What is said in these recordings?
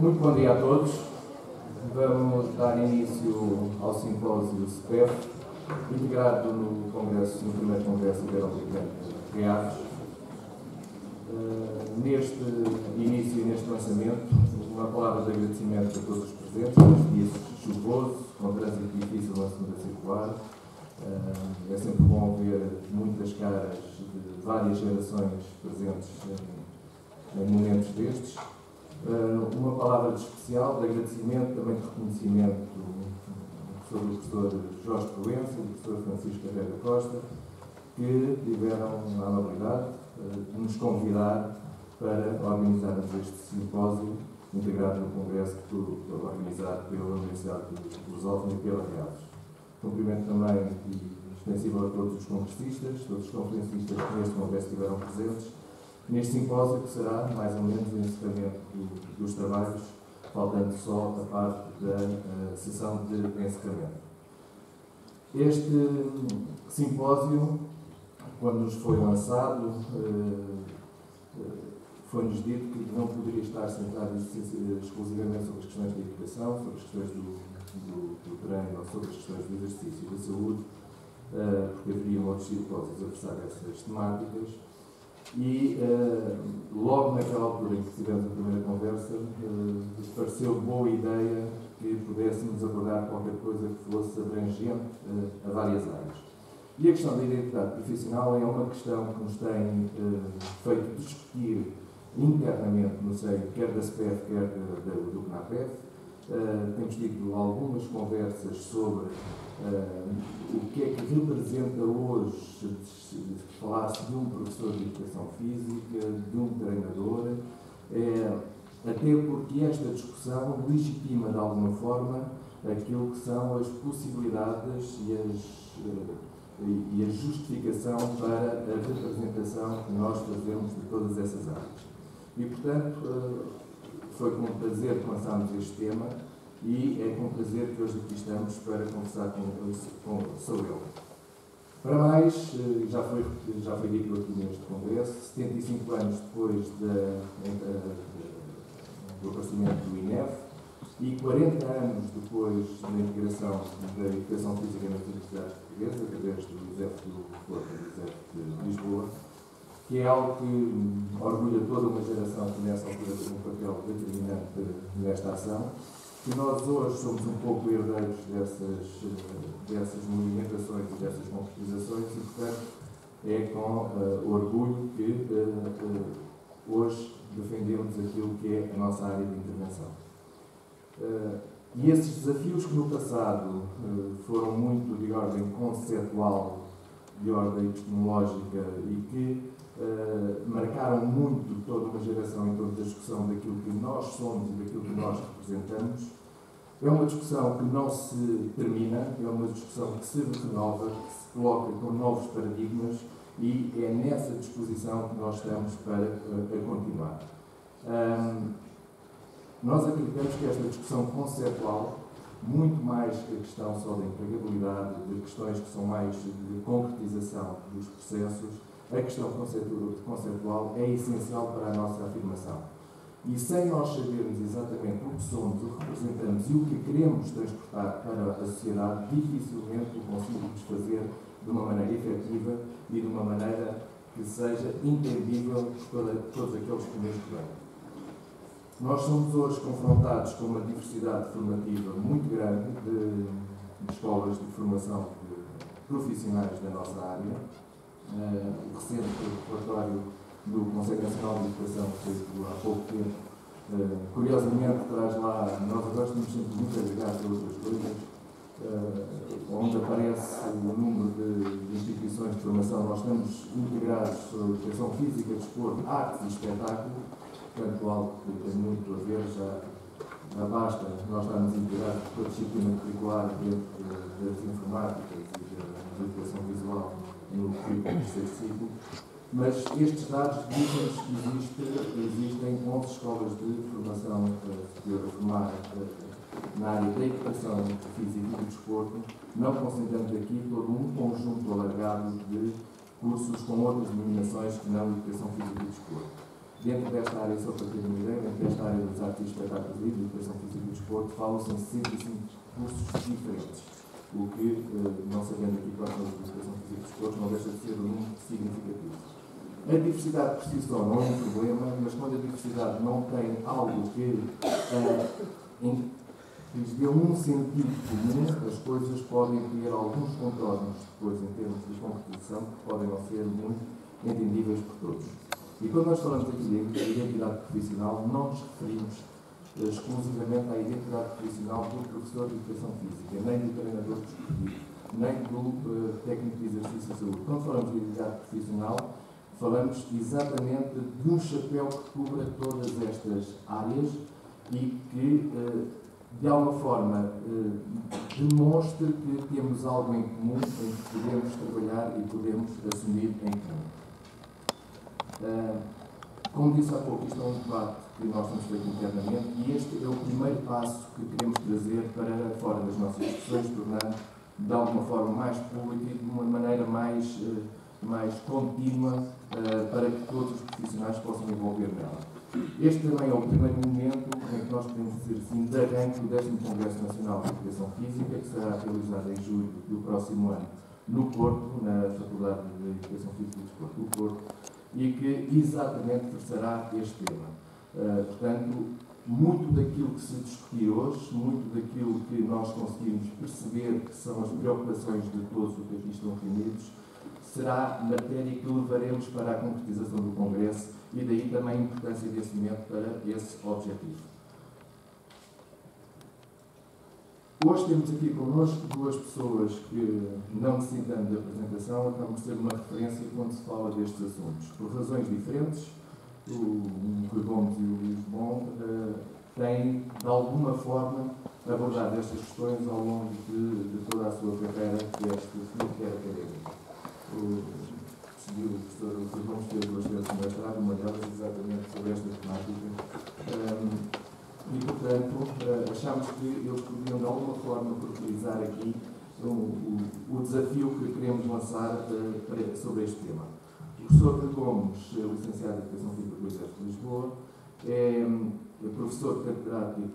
Muito bom dia a todos. Vamos dar início ao simpósio SPEF, integrado no primeiro Congresso Ibero-Americano de Aves. Neste início e neste lançamento, uma palavra de agradecimento a todos os presentes, neste dia chuvoso, com trânsito difícil na segunda circular. É sempre bom ver muitas caras de várias gerações presentes em momentos destes. Uma palavra de especial, de agradecimento, também de reconhecimento sobre o professor Jorge Proença e o professor Francisco Carreira Costa, que tiveram a amabilidade de nos convidar para organizarmos este simpósio integrado no Congresso organizado pela Universidade de Lusófona e pela Aves. Cumprimento também extensível a todos os congressistas, todos os conferencistas que neste Congresso estiveram presentes, neste simpósio que será mais ou menos o encerramento dos trabalhos, faltando só a parte da sessão de encerramento. Este simpósio, quando nos foi lançado, foi-nos dito que não poderia estar centrado exclusivamente sobre as questões da educação, sobre as questões do treino ou sobre as questões do exercício e da saúde, porque haveriam outros simpósios a versar essas temáticas. E logo naquela altura em que tivemos a primeira conversa, pareceu boa ideia que pudéssemos abordar qualquer coisa que fosse abrangente a várias áreas. E a questão da identidade profissional é uma questão que nos tem feito discutir internamente no seio quer da SPEF, quer do CNAPEF. Temos tido algumas conversas sobre o que é que representa hoje falar-se de um professor de educação física, de um treinador, até porque esta discussão legitima de alguma forma aquilo que são as possibilidades e a justificação para a representação que nós fazemos de todas essas áreas. E, portanto, foi com prazer que lançámos este tema e é com prazer que hoje aqui estamos para conversar sobre ele. Para mais, já foi dito aqui neste Congresso, 75 anos depois do aparecimento do INEF e 40 anos depois da integração da educação física nas universidades portuguesas, através do ISEF do Porto e do ISEF de Lisboa, que é algo que orgulha toda uma geração que nessa altura teve um papel determinante nesta ação, que nós hoje somos um pouco herdeiros dessas movimentações e dessas concretizações e, portanto, é com orgulho que hoje defendemos aquilo que é a nossa área de intervenção. E esses desafios que no passado foram muito de ordem conceptual, de ordem epistemológica e que marcaram muito toda uma geração em torno da discussão daquilo que nós somos e daquilo que nós representamos. É uma discussão que não se termina, é uma discussão que se renova, que se coloca com novos paradigmas e é nessa disposição que nós estamos para continuar. Nós acreditamos que esta discussão conceptual, muito mais que a questão só da empregabilidade, de questões que são mais de concretização dos processos, a questão conceptual é essencial para a nossa afirmação. E sem nós sabermos exatamente o que somos, o que representamos e o que queremos transportar para a sociedade, dificilmente o conseguimos fazer de uma maneira efetiva e de uma maneira que seja entendível por todos aqueles que nos rodeiam. Nós somos hoje confrontados com uma diversidade formativa muito grande de escolas de formação de profissionais da nossa área. O recente relatório do Conselho Nacional de Educação, feito há pouco tempo, curiosamente traz lá, nós agora estamos sempre muito ligados a outras coisas, onde aparece o número de instituições de formação. Nós estamos integrados sobre educação física, desporto, artes e espetáculo, portanto, algo que tem muito a ver, já basta nós estarmos integrados com a disciplina curricular dentro das informáticas e da educação visual no currículo do terceiro ciclo, mas estes dados dizem-nos que existem 11 escolas de formação superior a formar na área da educação física e do desporto, não considerando aqui todo um conjunto alargado de cursos com outras denominações que não educação física e desporto. Dentro desta área, só para ter uma ideia, dentro desta área das artes e espetáculos e de educação física e desporto, falam-se em 65 cursos diferentes, o que, não sabendo aqui quais são as de educação física e desporto, não deixa de ser um número significativo. A diversidade por si só não é um problema, mas quando a diversidade não tem algo que lhes dê um sentido comum, as coisas podem ter alguns contornos depois em termos de concretização que podem não ser muito entendíveis por todos. E quando nós falamos aqui de identidade profissional, não nos referimos exclusivamente à identidade profissional do professor de educação física, nem do treinador desportivo, nem do técnico de exercício de saúde. Quando falamos de identidade profissional, falamos exatamente de um chapéu que cubra todas estas áreas e que, de alguma forma, demonstre que temos algo em comum em que podemos trabalhar e podemos assumir em comum. Como disse há pouco, isto é um debate que nós temos feito internamente e este é o primeiro passo que queremos trazer para fora das nossas discussões, tornando de alguma forma mais pública e de uma maneira mais contínua para que todos os profissionais possam envolver nela. Este também é o primeiro momento em que nós podemos dizer assim, de arranque do 10º Congresso Nacional de Educação Física, que será realizado em julho do próximo ano no Porto, na Faculdade de Educação Física e Desporto do Porto, e que exatamente versará este tema. Portanto, muito daquilo que se discutiu hoje, muito daquilo que nós conseguimos perceber que são as preocupações de todos os que aqui estão reunidos, será matéria que levaremos para a concretização do Congresso e daí também a importância desse momento para esse objetivo. Hoje temos aqui connosco duas pessoas que, não necessitando de apresentação, acabam de ser uma referência quando se fala destes assuntos. Por razões diferentes, o Rui Gomes e o Luís Bon têm, de alguma forma, abordado estas questões ao longo de toda a sua carreira, que é académica. O professor Rui Gomes fez duas vezes um mestrado, uma delas exatamente sobre esta temática. E, portanto, achamos que eles podiam, de alguma forma, utilizar aqui o desafio que queremos lançar sobre este tema. O professor Rui Gomes, licenciado em Educação Física pelo Exército de Lisboa, é professor catedrático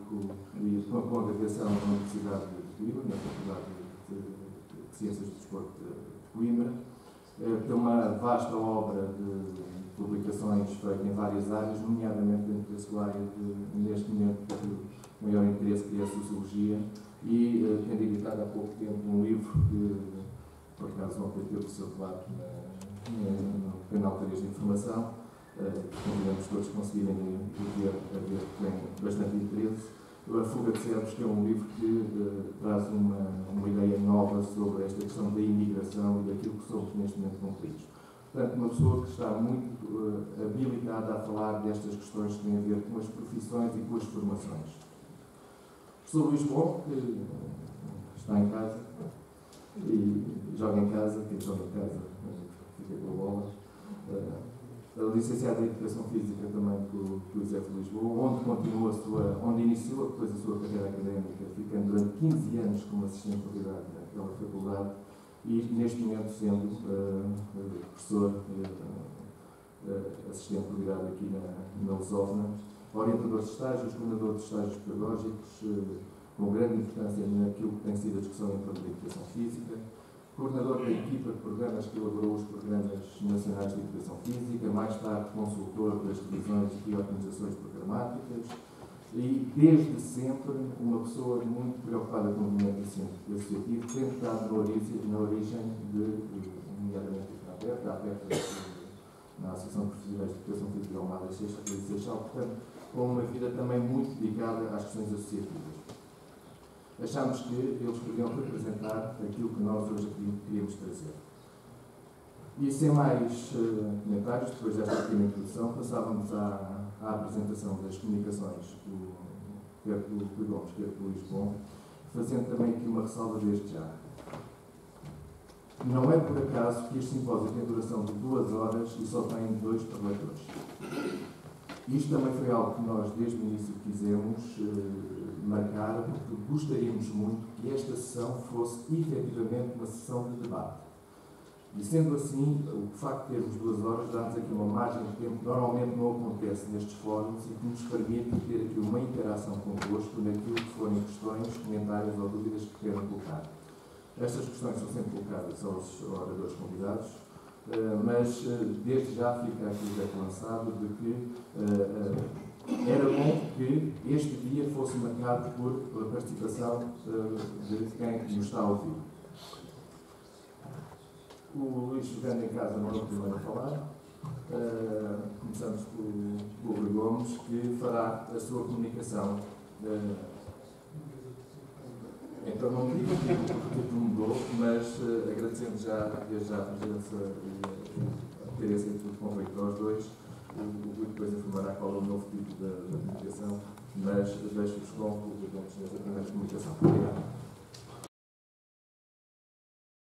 com agregação na Universidade de Coimbra, na Faculdade de Ciências do Desporto de Coimbra. Tem uma vasta obra de publicações feitas em várias áreas, nomeadamente dentro da sua área neste momento, de maior interesse, que é a Sociologia, e tem editado há pouco tempo um livro que, por acaso, ontem teve o seu debate no canal 3 de Informação, que convidamos todos a conseguirem ver que tem bastante interesse. A Fuga de Cérebros, que é um livro que traz uma ideia nova sobre esta questão da imigração e daquilo que somos neste momento conflitos. Portanto, uma pessoa que está muito habilitada a falar destas questões que têm a ver com as profissões e com as formações. O professor Luís Bon, que está em casa e joga em casa, quem joga em casa fica com a bola. Licenciado em Educação Física também pelo Exército de Lisboa, onde iniciou depois a sua carreira académica, ficando durante 15 anos como assistente de qualidade naquela faculdade e, neste momento, sendo professor assistente de qualidade aqui na Lusófona, orientador de estágios, coordenador de estágios pedagógicos, com grande importância naquilo que tem sido a discussão em torno da educação física, coordenador da equipa de programas que elaborou os programas nacionais de educação física, mais tarde consultor das revisões e organizações programáticas e, desde sempre, uma pessoa muito preocupada com o movimento associativo, sempre estado na origem nomeadamente, da aberta na Associação de Profissionais de Educação Física de Almada e Seixal, portanto, com uma vida também muito dedicada às questões associativas. Achamos que eles podiam representar aquilo que nós hoje aqui queríamos trazer. E sem mais comentários, depois desta pequena introdução, passávamos à apresentação das comunicações, quer do Rui Gomes, quer do Luís Bon, fazendo também aqui uma ressalva desde já. Não é por acaso que este simpósio tem duração de 2 horas e só tem 2 preletores. Isto também foi algo que nós, desde o início, quisemos marcar, porque gostaríamos muito que esta sessão fosse efetivamente uma sessão de debate. E sendo assim, o facto de termos 2 horas dá-nos aqui uma margem de tempo que normalmente não acontece nestes fóruns e que nos permite ter aqui uma interação convosco naquilo que forem questões, comentários ou dúvidas que queiram colocar. Estas questões são sempre colocadas aos oradores convidados, mas desde já fica aqui o veto lançado de que era bom que este dia fosse marcado pela participação de quem nos está a ouvir. O Luís, jogando em casa, não é o primeiro a falar. Começamos com o Rui Gomes, que fará a sua comunicação. Então, não digo que o título mudou, mas agradecendo desde já a presença e ter esse intuito convite aos dois. O Rui depois informará qual é o novo tipo da comunicação, mas deixo-vos com o Rui Gomes nesta primeira comunicação. Obrigado.